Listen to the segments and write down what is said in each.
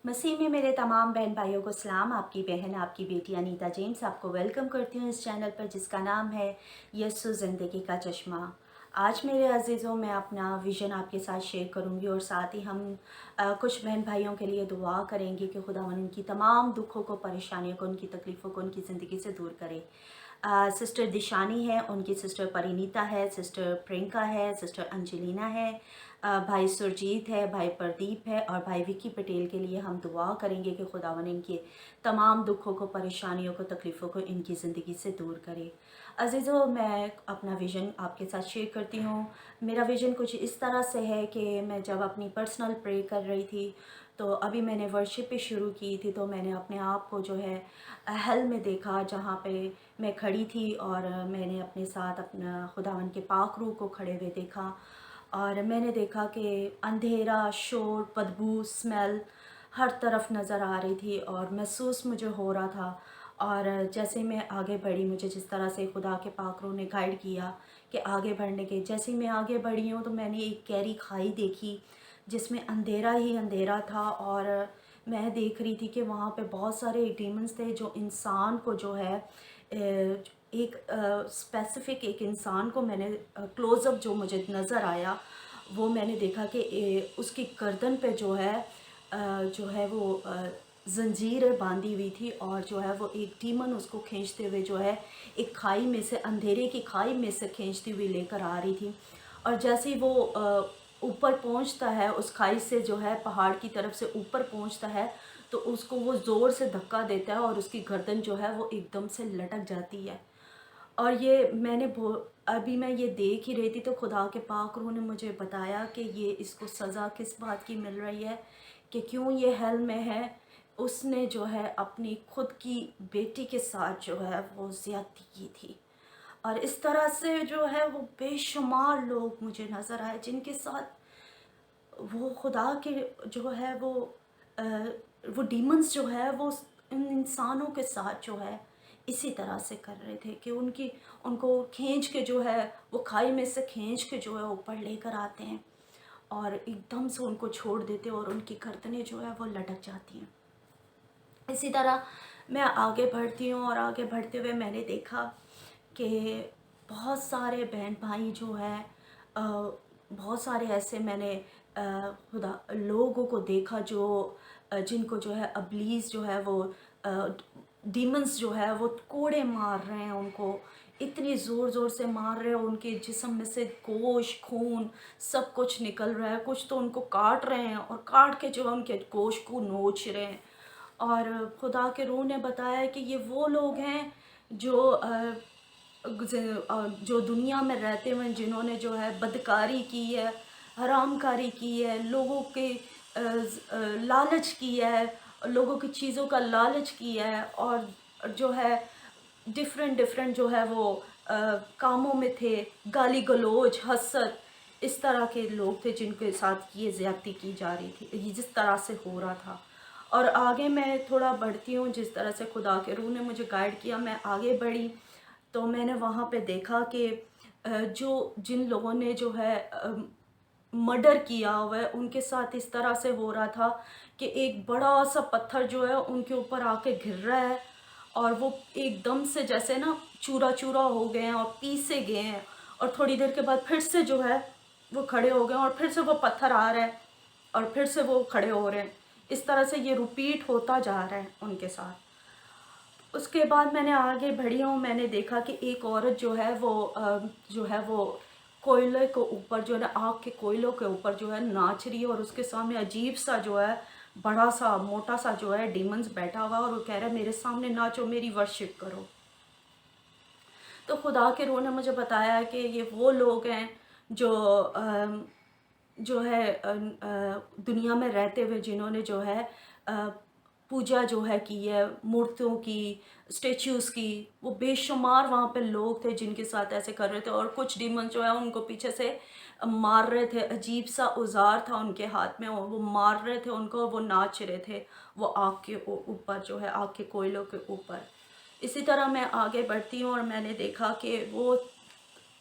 मसीह में मेरे तमाम बहन भाइयों को सलाम। आपकी बहन आपकी बेटी अनीता जेम्स आपको वेलकम करती हूँ इस चैनल पर जिसका नाम है यस्सु ज़िंदगी का चश्मा। आज मेरे अजीज़ों मैं अपना विज़न आपके साथ शेयर करूँगी और साथ ही हम कुछ बहन भाइयों के लिए दुआ करेंगे कि खुदावंद उनकी तमाम दुखों को, परेशानियों को, उनकी तकलीफ़ों को उनकी ज़िंदगी से दूर करे। सिस्टर दिशानी है, उनकी सिस्टर परिनीता है, सिस्टर प्रियंका है, सिस्टर अंजलिना है, भाई सुरजीत है, भाई प्रदीप है और भाई विकी पटेल के लिए हम दुआ करेंगे कि खुदावन इनके तमाम दुखों को, परेशानियों को, तकलीफ़ों को इनकी ज़िंदगी से दूर करे। अजीज़ों, मैं अपना विज़न आपके साथ शेयर करती हूँ। मेरा विज़न कुछ इस तरह से है कि मैं जब अपनी पर्सनल प्रे कर रही थी तो अभी मैंने वर्शिप भी शुरू की थी, तो मैंने अपने आप को जो है हेल में देखा, जहाँ पे मैं खड़ी थी और मैंने अपने साथ अपना खुदावन के पाक रूह को खड़े हुए देखा और मैंने देखा कि अंधेरा, शोर, बदबू, स्मेल हर तरफ नज़र आ रही थी और महसूस मुझे हो रहा था। और जैसे मैं आगे बढ़ी, मुझे जिस तरह से खुदा के पाक रूह ने गाइड किया कि आगे बढ़ने के, जैसे मैं आगे बढ़ी हूँ तो मैंने एक गहरी खाई देखी जिसमें अंधेरा ही अंधेरा था और मैं देख रही थी कि वहाँ पे बहुत सारे डीमंस थे जो इंसान को जो है एक स्पेसिफ़िक एक इंसान को मैंने क्लोज़अप जो मुझे नज़र आया वो मैंने देखा कि उसकी गर्दन पे जो है वो ज़ंजीर बांधी हुई थी और जो है वो एक डीमन उसको खींचते हुए जो है एक खाई में से, अंधेरे की खाई में से खींचती हुई लेकर आ रही थी। और जैसे ही वो ऊपर पहुंचता है, उस खाई से जो है पहाड़ की तरफ से ऊपर पहुंचता है, तो उसको वो ज़ोर से धक्का देता है और उसकी गर्दन जो है वो एकदम से लटक जाती है। और ये अभी मैं ये देख ही रही थी तो खुदा के पाक रूह ने मुझे बताया कि ये इसको सज़ा किस बात की मिल रही है, कि क्यों ये हेल में है। उसने जो है अपनी खुद की बेटी के साथ जो है वो ज़्यादती की थी और इस तरह से जो है वो बेशुमार लोग मुझे नज़र आए जिनके साथ वो खुदा के जो है अ, वो डीमंस जो है वो इन इंसानों के साथ जो है इसी तरह से कर रहे थे कि उनको खींच के जो है वो खाई में से खींच के जो है ऊपर लेकर आते हैं और एकदम से उनको छोड़ देते हैं और उनकी गर्दनें जो है वो लटक जाती हैं। इसी तरह मैं आगे बढ़ती हूँ और आगे बढ़ते हुए मैंने देखा कि बहुत सारे बहन भाई जो है बहुत सारे ऐसे मैंने खुदा लोगों को देखा जो जिनको जो है अबलीस जो है वो डीमंस जो है वो कोड़े मार रहे हैं, उनको इतनी ज़ोर ज़ोर से मार रहे हैं, उनके जिस्म में से गोश्त, खून सब कुछ निकल रहा है। कुछ तो उनको काट रहे हैं और काट के जो है उनके गोश्त को नोच रहे हैं। और खुदा के रूह ने बताया कि ये वो लोग हैं जो जो दुनिया में रहते हुए जिन्होंने जो है बदकारी की है, हरामकारी की है, लोगों के लालच की है, लोगों की चीज़ों का लालच किया है और जो है डिफरेंट डिफरेंट जो है वो कामों में थे, गाली गलौज, हसद, इस तरह के लोग थे जिनके साथ ये ज़्यादती की जा रही थी, ये जिस तरह से हो रहा था। और आगे मैं थोड़ा बढ़ती हूँ, जिस तरह से खुदा के रूह ने मुझे गाइड किया, मैं आगे बढ़ी तो मैंने वहाँ पे देखा कि जो जिन लोगों ने जो है मर्डर किया हुआ है उनके साथ इस तरह से हो रहा था कि एक बड़ा सा पत्थर जो है उनके ऊपर आके गिर रहा है और वो एकदम से जैसे ना चूरा चूरा हो गए हैं और पीसे गए हैं और थोड़ी देर के बाद फिर से जो है वो खड़े हो गए और फिर से वो पत्थर आ रहा है और फिर से वो खड़े हो रहे हैं। इस तरह से ये रिपीट होता जा रहा है उनके साथ। उसके बाद मैंने आगे बढ़ी हूँ, मैंने देखा कि एक औरत जो है वो कोयले के ऊपर जो है ना, आग के कोयलों के ऊपर जो है नाच रही है और उसके सामने अजीब सा जो है बड़ा सा मोटा सा जो है डीमंस बैठा हुआ है और वो कह रहा है मेरे सामने नाचो, मेरी वर्शिप करो। तो खुदा के रूह ने मुझे बताया कि ये वो लोग हैं जो जो है दुनिया में रहते हुए जिन्होंने जो है पूजा जो है की है मूर्तियों की, स्टेच्यूज़ की। वो बेशुमार वहाँ पे लोग थे जिनके साथ ऐसे कर रहे थे और कुछ डीमन जो है उनको पीछे से मार रहे थे। अजीब सा औजार था उनके हाथ में और वो मार रहे थे उनको, वो नाच रहे थे वो आग के ऊपर जो है, आग के कोयलों के ऊपर। इसी तरह मैं आगे बढ़ती हूँ और मैंने देखा कि वो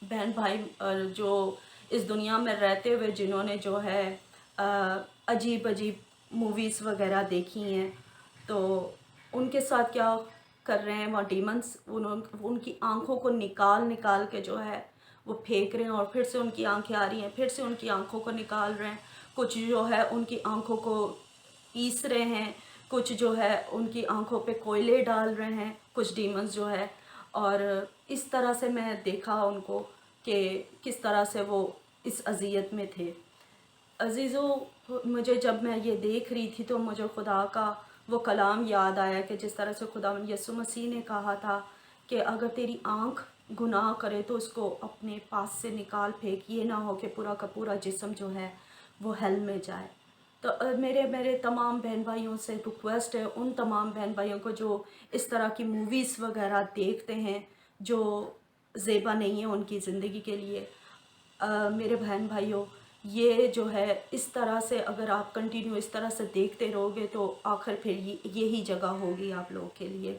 बहन भाई जो इस दुनिया में रहते हुए जिन्होंने जो है अजीब अजीब موویز وغیرہ دیکھی ہیں تو ان کے ساتھ کیا کر رہے ہیں وہ ڈیمنس، ان کی آنکھوں کو نکال نکال کے جو ہے وہ پھینک رہے ہیں، اور پھر سے ان کی آنکھیں آ رہی ہیں، پھر سے ان کی آنکھوں کو نکال رہے ہیں، کچھ جو ہے ان کی آنکھوں کو پیس رہے ہیں، کچھ جو ہے ان کی آنکھوں پہ کوئلے ڈال رہے ہیں کچھ ڈیمنز جو ہے۔ اور اس طرح سے میں دیکھا ان کو کہ کس طرح سے وہ اس اذیت میں تھے۔ عزیزو، مجھے جب میں یہ دیکھ رہی تھی تو مجھے خدا کا وہ کلام یاد آیا کہ جس طرح سے خداوند یسوع مسیح نے کہا تھا کہ اگر تیری آنکھ گناہ کرے تو اس کو اپنے پاس سے نکال پھینک، یہ نہ ہو کہ پورا کا پورا جسم جو ہے وہ ہیل میں جائے۔ تو میرے تمام بہن بھائیوں سے ریکویسٹ ہے، ان تمام بہن بھائیوں کو جو اس طرح کی موویز وغیرہ دیکھتے ہیں جو زیبا نہیں ہے ان کی زندگی کے لیے، میرے بہن بھائیوں، یہ جو ہے اس طرح سے اگر آپ کنٹینیو اس طرح سے دیکھتے رہو گے تو آخر پھر یہی جگہ ہوگی آپ لوگوں کے لیے۔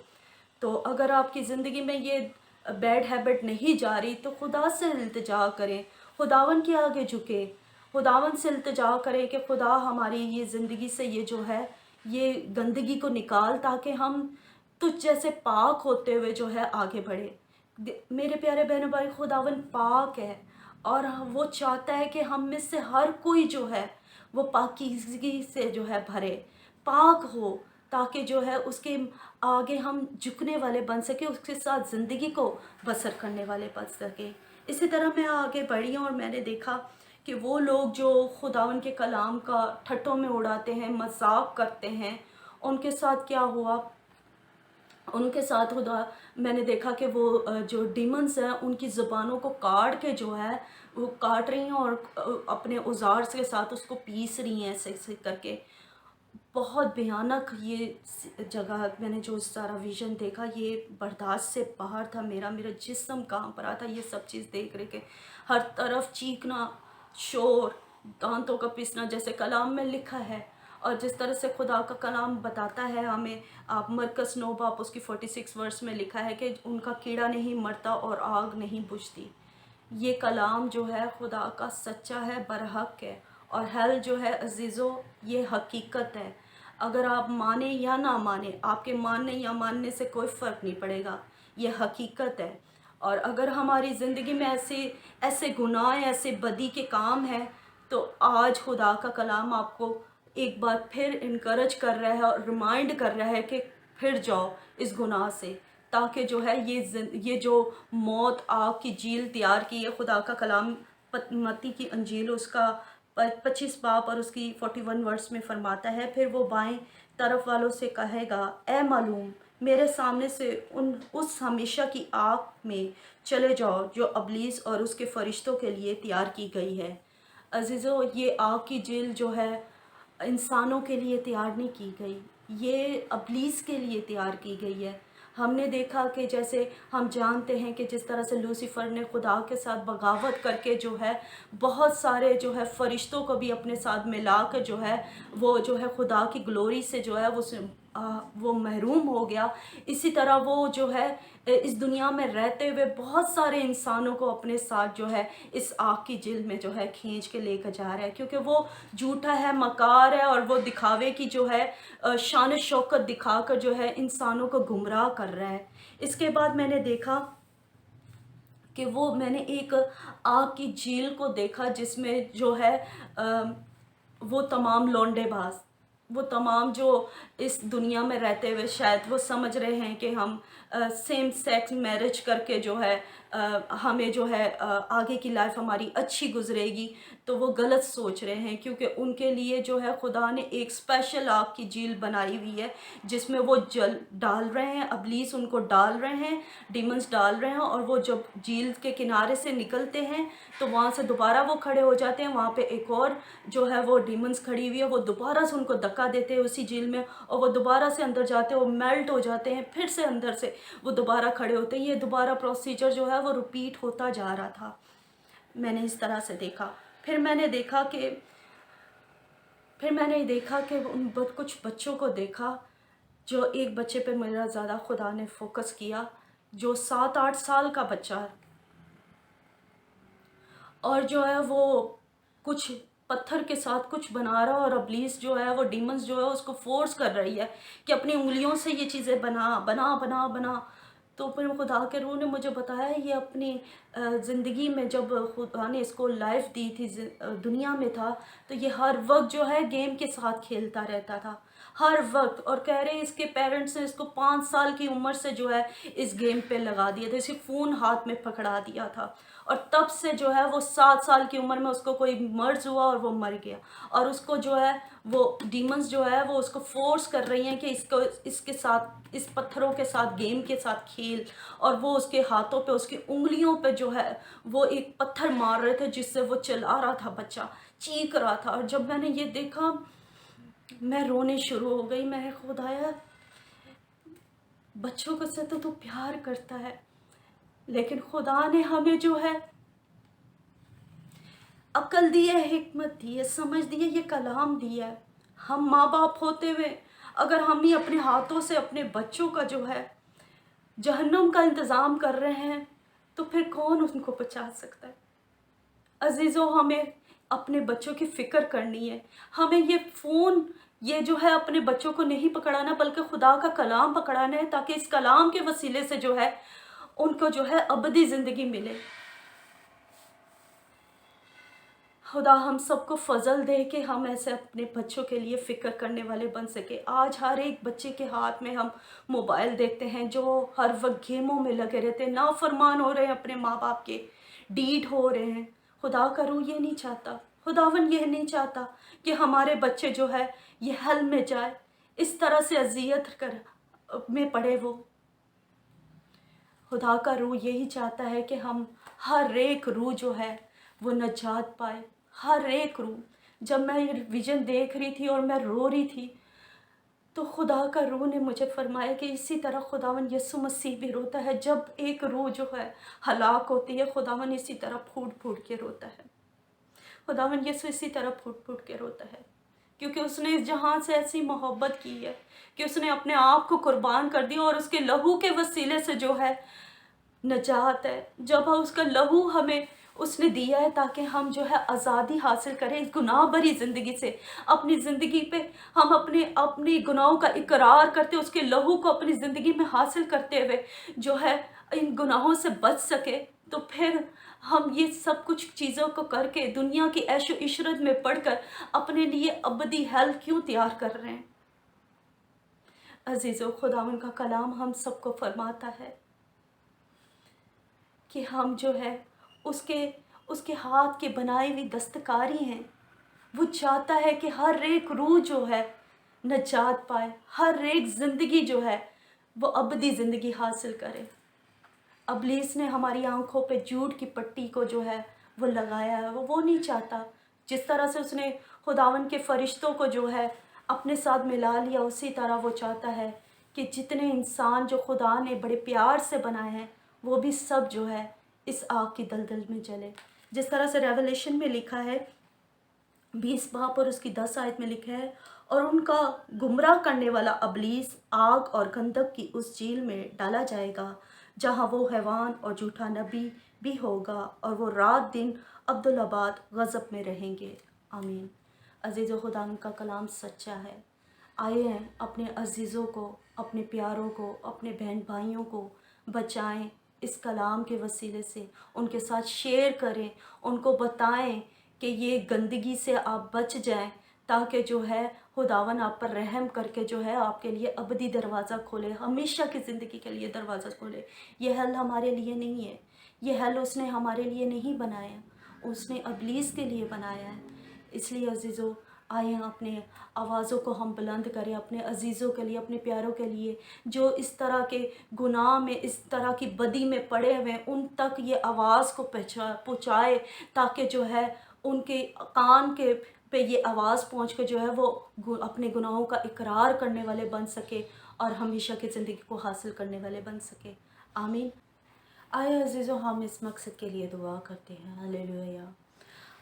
تو اگر آپ کی زندگی میں یہ بیڈ ہیبٹ نہیں جا رہی تو خدا سے التجا کریں، خداون کے آگے جھکیں، خداون سے التجا کریں کہ خدا ہماری یہ زندگی سے یہ جو ہے یہ گندگی کو نکال، تاکہ ہم تجھ جیسے پاک ہوتے ہوئے جو ہے آگے بڑھے۔ میرے پیارے بہنوں بھائی، خداون پاک ہے اور وہ چاہتا ہے کہ ہم میں سے ہر کوئی جو ہے وہ پاکیزگی سے جو ہے بھرے، پاک ہو، تاکہ جو ہے اس کے آگے ہم جھکنے والے بن سکیں، اس کے ساتھ زندگی کو بسر کرنے والے بن سکیں۔ اسی طرح میں آگے بڑھی ہوں اور میں نے دیکھا کہ وہ لوگ جو خداون کے کلام کا ٹھٹوں میں اڑاتے ہیں، مذاق کرتے ہیں، ان کے ساتھ کیا ہوا، ان کے ساتھ خدا میں نے دیکھا کہ وہ جو ڈیمنز ہیں ان کی زبانوں کو کاٹ کے جو ہے وہ کاٹ رہی ہیں اور اپنے اوزار کے ساتھ اس کو پیس رہی ہیں ایسے ایسے کر کے۔ بہت بھیانک یہ جگہ، میں نے جو سارا ویژن دیکھا یہ برداشت سے باہر تھا، میرا جسم کانپ رہا تھا یہ سب چیز دیکھ رہے کہ ہر طرف چیخنا، شور، دانتوں کا پیسنا جیسے کلام میں لکھا ہے، اور جس طرح سے خدا کا کلام بتاتا ہے ہمیں، آپ مرکز 9 باپ اس کی 46 ورس میں لکھا ہے کہ ان کا کیڑا نہیں مرتا اور آگ نہیں بجھتی۔ یہ کلام جو ہے خدا کا سچا ہے، برحق ہے، اور ہیل جو ہے عزیزو یہ حقیقت ہے۔ اگر آپ مانیں یا نہ مانیں، آپ کے ماننے یا ماننے سے کوئی فرق نہیں پڑے گا، یہ حقیقت ہے۔ اور اگر ہماری زندگی میں ایسے گناہ، ایسے بدی کے کام ہیں تو آج خدا کا کلام آپ کو ایک بار پھر انکرج کر رہا ہے اور ریمائنڈ کر رہا ہے کہ پھر جاؤ اس گناہ سے، تاکہ جو ہے یہ جو موت آگ کی جیل تیار کی ہے خدا کا کلام متی کی انجیل اس کا 25 باپ اور اس کی 41 ورس میں فرماتا ہے، پھر وہ بائیں طرف والوں سے کہے گا، اے معلوم میرے سامنے سے اس ہمیشہ کی آگ میں چلے جاؤ جو ابلیس اور اس کے فرشتوں کے لیے تیار کی گئی ہے۔ عزیزو، یہ آگ کی جیل جو ہے انسانوں کے لیے تیار نہیں کی گئی، یہ ابلیس کے لیے تیار کی گئی ہے۔ ہم نے دیکھا کہ جیسے ہم جانتے ہیں کہ جس طرح سے لوسیفر نے خدا کے ساتھ بغاوت کر کے جو ہے بہت سارے جو ہے فرشتوں کو بھی اپنے ساتھ ملا کے جو ہے وہ جو ہے خدا کی گلوری سے جو ہے وہ محروم ہو گیا، اسی طرح وہ جو ہے اس دنیا میں رہتے ہوئے بہت سارے انسانوں کو اپنے ساتھ جو ہے اس آگ کی جیل میں جو ہے کھینچ کے لے کر جا رہا ہے، کیونکہ وہ جھوٹا ہے، مکار ہے، اور وہ دکھاوے کی جو ہے شان و شوکت دکھا کر جو ہے انسانوں کو گمراہ کر رہا ہے۔ اس کے بعد میں نے دیکھا کہ میں نے ایک آگ کی جھیل کو دیکھا جس میں جو ہے وہ تمام لونڈے باز، وہ تمام جو اس دنیا میں رہتے ہوئے شاید وہ سمجھ رہے ہیں کہ ہم سیم سیکس میرج کر کے جو ہے ہمیں جو ہے آگے کی لائف ہماری اچھی گزرے گی، تو وہ غلط سوچ رہے ہیں، کیونکہ ان کے لیے جو ہے خدا نے ایک اسپیشل آگ کی جھیل بنائی ہوئی ہے جس میں وہ جل ڈال رہے ہیں، ابلیس ان کو ڈال رہے ہیں، ڈیمنز ڈال رہے ہیں، اور وہ جب جھیل کے کنارے سے نکلتے ہیں تو وہاں سے دوبارہ وہ کھڑے ہو جاتے ہیں، وہاں پہ ایک اور جو ہے وہ ڈیمنز کھڑی ہوئی ہے، وہ دوبارہ سے ان کو دھکا دیتے ہیں اسی جھیل میں، اور وہ دوبارہ سے اندر جاتے ہیں، وہ میلٹ ہو جاتے ہیں، پھر سے اندر سے وہ دوبارہ کھڑے ہوتے ہیں، یہ دوبارہ پروسیجر جو ہے وہ ریپیٹ ہوتا جا رہا تھا۔ میں نے اس طرح سے دیکھا، پھر میں نے دیکھا کہ ان کچھ بچوں کو دیکھا، جو ایک بچے پہ میرا زیادہ خدا نے فوکس کیا، جو 7-8 سال کا بچہ ہے، اور جو ہے وہ کچھ پتھر کے ساتھ کچھ بنا رہا اور ابلیس جو ہے وہ ڈیمنز جو ہے اس کو فورس کر رہی ہے کہ اپنی انگلیوں سے یہ چیزیں بنا بنا بنا بنا. تو پھر خدا کے روح نے مجھے بتایا یہ اپنی زندگی میں جب خدا نے اس کو لائف دی تھی دنیا میں تھا تو یہ ہر وقت جو ہے گیم کے ساتھ کھیلتا رہتا تھا ہر وقت. اور کہہ رہے ہیں اس کے پیرنٹس نے اس کو 5 سال کی عمر سے جو ہے اس گیم پہ لگا دیا تھا, اسے فون ہاتھ میں پکڑا دیا تھا, اور تب سے جو ہے وہ 7 سال کی عمر میں اس کو کوئی مرض ہوا اور وہ مر گیا. اور اس کو جو ہے وہ ڈیمنز جو ہے وہ اس کو فورس کر رہی ہیں کہ اس کے ساتھ اس پتھروں کے ساتھ گیم کے ساتھ کھیل. اور وہ اس کے ہاتھوں پہ اس کی انگلیوں پہ جو ہے وہ ایک پتھر مار رہے تھے جس سے وہ چلا رہا تھا, بچہ چیخ رہا تھا. اور جب میں نے یہ دیکھا میں رونے شروع ہو گئی. میں خدایا بچوں کو سے تو پیار کرتا ہے, لیکن خدا نے ہمیں جو ہے عقل دی ہے, حکمت دی ہے, سمجھ دی ہے, یہ کلام دیا ہے. ہم ماں باپ ہوتے ہوئے اگر ہم ہی اپنے ہاتھوں سے اپنے بچوں کا جو ہے جہنم کا انتظام کر رہے ہیں تو پھر کون ان کو بچا سکتا ہے. عزیزوں ہمیں اپنے بچوں کی فکر کرنی ہے. ہمیں یہ فون یہ جو ہے اپنے بچوں کو نہیں پکڑانا بلکہ خدا کا کلام پکڑانا ہے تاکہ اس کلام کے وسیلے سے جو ہے ان کو جو ہے ابدی زندگی ملے. خدا ہم سب کو فضل دے کہ ہم ایسے اپنے بچوں کے لیے فکر کرنے والے بن سکے. آج ہر ایک بچے کے ہاتھ میں ہم موبائل دیکھتے ہیں جو ہر وقت گیموں میں لگے رہتے ہیں, نافرمان ہو رہے ہیں, اپنے ماں باپ کے ڈیٹ ہو رہے ہیں. خدا کا روح یہ نہیں چاہتا, خداون یہ نہیں چاہتا کہ ہمارے بچے جو ہے یہ حل میں جائے, اس طرح سے اذیت میں پڑے. وہ خدا کا روح یہی چاہتا ہے کہ ہم ہر ایک روح جو ہے وہ نجات پائے, ہر ایک روح. جب میں یہ ویژن دیکھ رہی تھی اور میں رو رہی تھی تو خدا کا روح نے مجھے فرمایا کہ اسی طرح خداون یسوع مسیح بھی روتا ہے. جب ایک روح جو ہے ہلاک ہوتی ہے خداون اسی طرح پھوٹ پھوٹ کے روتا ہے. خداون یسوع اسی طرح پھوٹ پھوٹ کے روتا ہے کیونکہ اس نے اس جہان سے ایسی محبت کی ہے کہ اس نے اپنے آپ کو قربان کر دیا اور اس کے لہو کے وسیلے سے جو ہے نجات ہے. جب اس کا لہو ہمیں اس نے دیا ہے تاکہ ہم جو ہے آزادی حاصل کریں اس گناہ بھری زندگی سے. اپنی زندگی پہ ہم اپنی گناہوں کا اقرار کرتے اس کے لہو کو اپنی زندگی میں حاصل کرتے ہوئے جو ہے ان گناہوں سے بچ سکے. تو پھر ہم یہ سب کچھ چیزوں کو کر کے دنیا کی عیش و عشرت میں پڑھ کر اپنے لیے ابدی حل کیوں تیار کر رہے ہیں. عزیزو خداوند کا کلام ہم سب کو فرماتا ہے کہ ہم جو ہے اس کے ہاتھ کی بنائی ہوئی دستکاری ہیں. وہ چاہتا ہے کہ ہر ایک روح جو ہے نجات پائے, ہر ایک زندگی جو ہے وہ ابدی زندگی حاصل کرے. ابلیس نے ہماری آنکھوں پہ جھوٹ کی پٹی کو جو ہے وہ لگایا ہے. وہ نہیں چاہتا. جس طرح سے اس نے خداوند کے فرشتوں کو جو ہے اپنے ساتھ ملا لیا اسی طرح وہ چاہتا ہے کہ جتنے انسان جو خدا نے بڑے پیار سے بنائے ہیں وہ بھی سب جو ہے اس آگ کی دلدل میں جلے. جس طرح سے ریولیشن میں لکھا ہے 20 باب اور اس کی 10 آیت میں لکھا ہے اور ان کا گمراہ کرنے والا ابلیس آگ اور گندک کی اس جھیل میں ڈالا جائے گا جہاں وہ حیوان اور جھوٹا نبی بھی ہوگا اور وہ رات دن عبدالآباد غضب میں رہیں گے. آمین. عزیز و خدا کا کلام سچا ہے. آئے ہیں اپنے عزیزوں کو, اپنے پیاروں کو, اپنے بہن بھائیوں کو بچائیں اس کلام کے وسیلے سے. ان کے ساتھ شیئر کریں, ان کو بتائیں کہ یہ گندگی سے آپ بچ جائیں تاکہ جو ہے خداون آپ پر رحم کر کے جو ہے آپ کے لیے ابدی دروازہ کھولے, ہمیشہ کی زندگی کے لیے دروازہ کھولے. یہ حل ہمارے لیے نہیں ہے, یہ حل اس نے ہمارے لیے نہیں بنایا, اس نے ابلیس کے لیے بنایا ہے. اس لیے عزیزو آئیں اپنے آوازوں کو ہم بلند کریں اپنے عزیزوں کے لیے, اپنے پیاروں کے لیے جو اس طرح کے گناہ میں, اس طرح کی بدی میں پڑے ہوئے ہیں, ان تک یہ آواز کو پہنچائے تاکہ جو ہے ان کے کان کے پہ یہ آواز پہنچ کے جو ہے وہ اپنے گناہوں کا اقرار کرنے والے بن سکے اور ہمیشہ کی زندگی کو حاصل کرنے والے بن سکے. آمین. آئے عزیزو ہم اس مقصد کے لیے دعا کرتے ہیں. ہاللیلویا,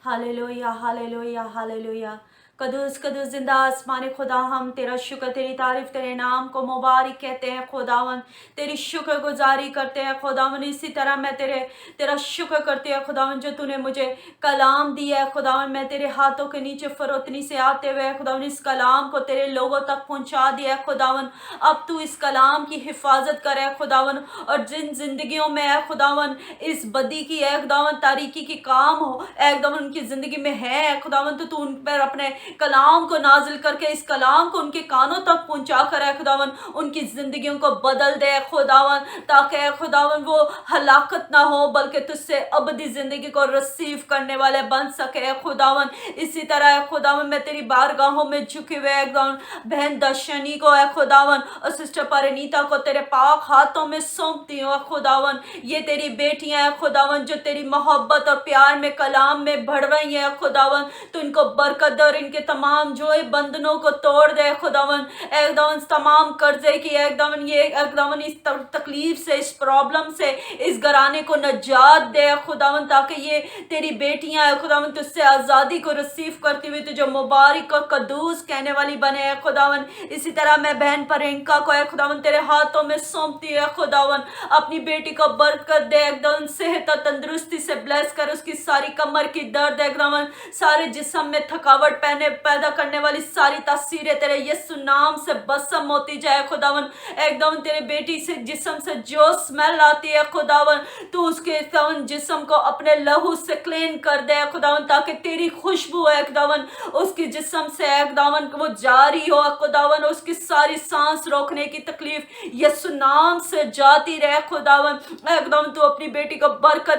ہاللیلویا, ہاللیلویا, ہاللیلویا. कदूस कदूस जिंदा आसमानी खुदा, हम तेरा शुक्र, तेरी तारीफ, तेरे नाम को मुबारक कहते हैं खुदावन, तेरी शुक्र गुजारी करते हैं खुदावन। इसी तरह मैं तेरा शुक्र करती है खुदावन, जो तूने मुझे कलाम दिया है खुदावन। मैं तेरे हाथों के नीचे फरोतनी से आते हुए खुदावन इस कलाम को तेरे लोगों तक पहुंचा दिया है खुदावन। अब तू इस कलाम की हिफाजत करे खुदावन, और जिन जिंदगियों में है खुदावन इस बदी की है खुदावन, तारीकी की काम हो एकदम उनकी जिंदगी में है खुदावन, तो तू उन पर अपने कलाम को नाजिल करके इस कलाम को उनके कानों तक पहुंचा कर है खुदावन, उनकी जिंदगियों को बदल दे खुदावन, ताकि खुदावन वो हलाकत ना हो बल्कि तुझसे अबदी जिंदगी को रिसीव करने वाले बन सके खुदावन। इसी तरह खुदावन मैं तेरी बारगाहों में झुके हुए एकदम बहन दर्शनी को है खुदावन और सिस्टर परिणीता को तेरे पाक हाथों में सौंपती हूँ खुदावन। ये तेरी बेटियां हैं खुदावन जो तेरी मोहब्बत और प्यार में कलाम में बढ़ रही हैं खुदावन, तो इनको बरकत दे और इनके तमाम जो बंधनों को तोड़ दे खुदावन। एकदम तमाम कर्जे की एकदम ये एकदम इस तकलीफ से, इस प्रॉब्लम से इस घराने को नजात दे खुदावन, ताकि ये तेरी बेटियां हैं खुदावन तुझसे आज़ादी को रिसीव करती हुई तुझे मुबारक और कदूस कहने वाली बने है खुदावन। इसी तरह मैं बहन प्रियंका को है खुदावन तेरे हाथों में सौंपती है खुदावन, अपनी बेटी को बरकत दे, एकदम सेहत और तंदुरुस्ती से ब्लेस कर, उसकी सारी कमर की दर्द एकदम सारे जिस्म में थकावट पैदा करने वाली सारी तासीरें तेरे यीशु नाम से बसम होती जाए खुदावन। एकदम तेरे बेटी से जिस्म से जो स्मेल आती है खुदावन तू उसके जिस्म को अपने लहू से क्लीन कर दे खुदावन, ताकि तेरी खुशबू है खुदावन उसकी जिस्म से एकदम वो जारी हो खुदावन, उसकी सारी सांस रोकने की तकलीफ यीशु नाम से जाती रहे खुदावन। एकदम तू अपनी बेटी को बरकत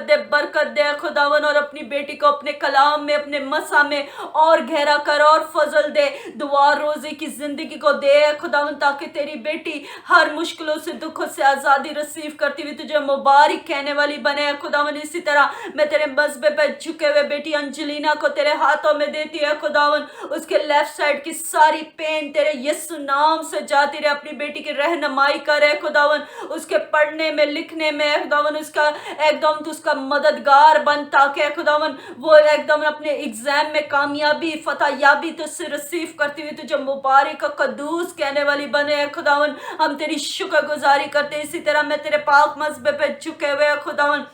दे खुदावन, और अपनी बेटी को अपने कलाम में अपने मसा में और गहरा कर और फजल दे, दुआ रोजी की जिंदगी को दे खुदावन, ताकि तेरी बेटी हर मुश्किलों से दुखों से आज़ादी रिसीव करती हुई तुझे मुबारक कहने वाली बने खुदावन। इसी तरह मैं तेरे मज़बे पे झुके हुए बेटी अंजलिना को तेरे हाथों में देती है खुदावन, उसके लेफ्ट साइड की सारी पेन तेरे यीशु नाम से जाती रहे, अपनी बेटी की रहनुमाई करे खुदावन, उसके पढ़ने में लिखने में खुदावन उसका एकदम तू उसका मददगार बन, ताकि खुदावन वो एकदम अपने एग्जाम में कामयाबी फतहयाबी तुझसे रिसीव करती हुई तुझे मुबारक और कदूस कहने वाली बने खुदावन। हम तेरी शुक्रगुजारी करते हैं। इसी तरह मैं तेरे पाक मज़बे पे झुके हुए खुदावन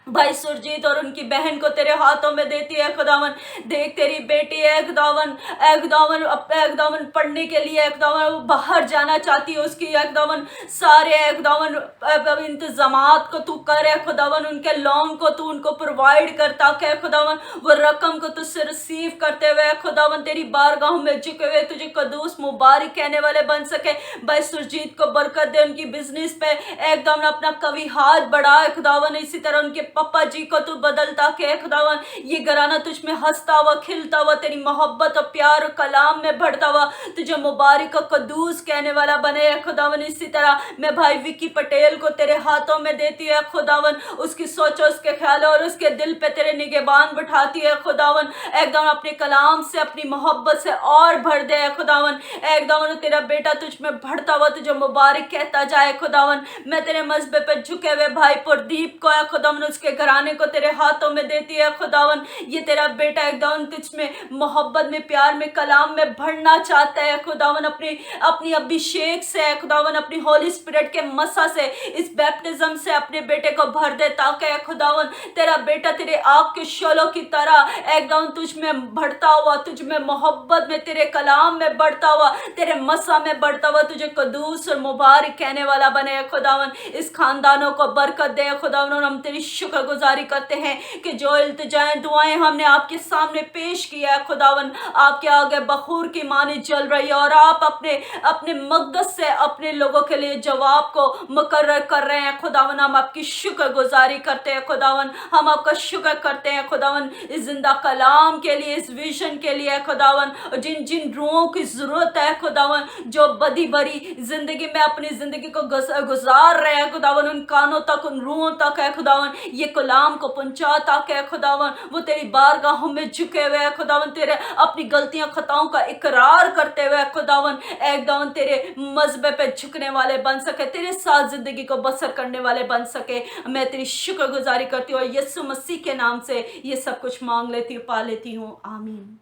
भाई सुरजीत और उनकी बहन को तेरे हाथों में देती है खुदावन। देख तेरी बेटी है खुदावन एकदम पढ़ने के लिए एकदम बाहर जाना चाहती है, उसकी एकदम सारे एकदम इंतजामात को तू करे खुदावन, उनके लोन को तू उनको प्रोवाइड करता है खुदावन, वो रकम को तुझसे रिसीव करते हुए खुदावन तेरी बारगाहों में झुके हुए तुझे कदूस मुबारक कहने वाले बन सके। भाई सुरजीत को बरकत दे, उनकी बिजनेस पे एकदम अपना कभी हाथ बढ़ाए खुदावन। इसी तरह उनके पप्पा जी को तू बदलता के खुदावन, ये घराना तुझ में हंसता हुआ खिलता हुआ तेरी मोहब्बत और प्यार और कलाम में बढ़ता हुआ तुझे मुबारक और कदूस कहने वाला बने खुदावन। इसी तरह मैं भाई विकी पटेल को तेरे हाथों में देती है खुदावन, उसकी सोचो उसके ख्यालों और उसके दिल पे तेरे निगहबान बिठाती है खुदावन, एकदम अपने कलाम से अपनी मोहब्बत से और भर दे खुदावन। एकदम तेरा बेटा तुझ में बढ़ता हुआ तुझे मुबारक कहता जाए खुदावन। मैं तेरे मज़बे पे झुके हुए भाई प्रदीप को है खुदावन उसके घराने को तेरे हाथों में देती है खुदावन। ये तेरा बेटा एकदम तुझ में मोहब्बत में प्यार में कलाम में भरना चाहता है खुदावन, अपनी अभिषेक से है खुदावन, अपनी होली स्पिरिट के मसा से इस बैप्टिज्म से अपने बेटे को भर दे, ताकि खुदावन तेरा बेटा तेरे आग के शोलों की तरह एकदम तुझ में बढ़ता हुआ, तुझ में मोहब्बत में तेरे कलाम में बढ़ता हुआ, तेरे मसा में बढ़ता हुआ तुझे कदूस और मुबारक कहने वाला बने खुदावन। इस खानदानों को बरकत दे खुदावन, और हम तेरी शुक्रगुजारी करते हैं कि जो इल्तिजाएं दुआएं हमने आपके सामने पेश किया है खुदावन, आपके आगे बखूर की मानी जल रही है, और आप अपने मकदस से अपने लोगों के लिए जवाब को मुकर्रर कर रहे हैं खुदावन। हम आपकी शुक्रगुजारी करते हैं खुदावन, हम आपका शुक्र करते हैं खुदावन इस जिंदा कलाम के लिए, इस विजन के लिए खुदावन, जिन जिन रूहों की जरूरत है खुदावन, जो बदी भरी जिंदगी में अपनी जिंदगी को गुजार रहे हैं खुदावन, उन कानों तक उन रूहों तक है खुदावन ये कलाम को पहुंचा, ताकि खुदावन वो तेरी बारगाहों में झुके हुए है खुदावन, तेरे अपनी गलतियां खताओं का इकरार करते हुए खुदावन एकदम तेरे मज़बे पे झुकने वाले बन सके, तेरे साथ जिंदगी को बसर करने वाले बन सके। मैं तेरी शुक्रगुजारी करती हूँ और यीशु मसीह के नाम से ये सब कुछ मांग लेती हूँ, पा लेती हूँ, आमीन।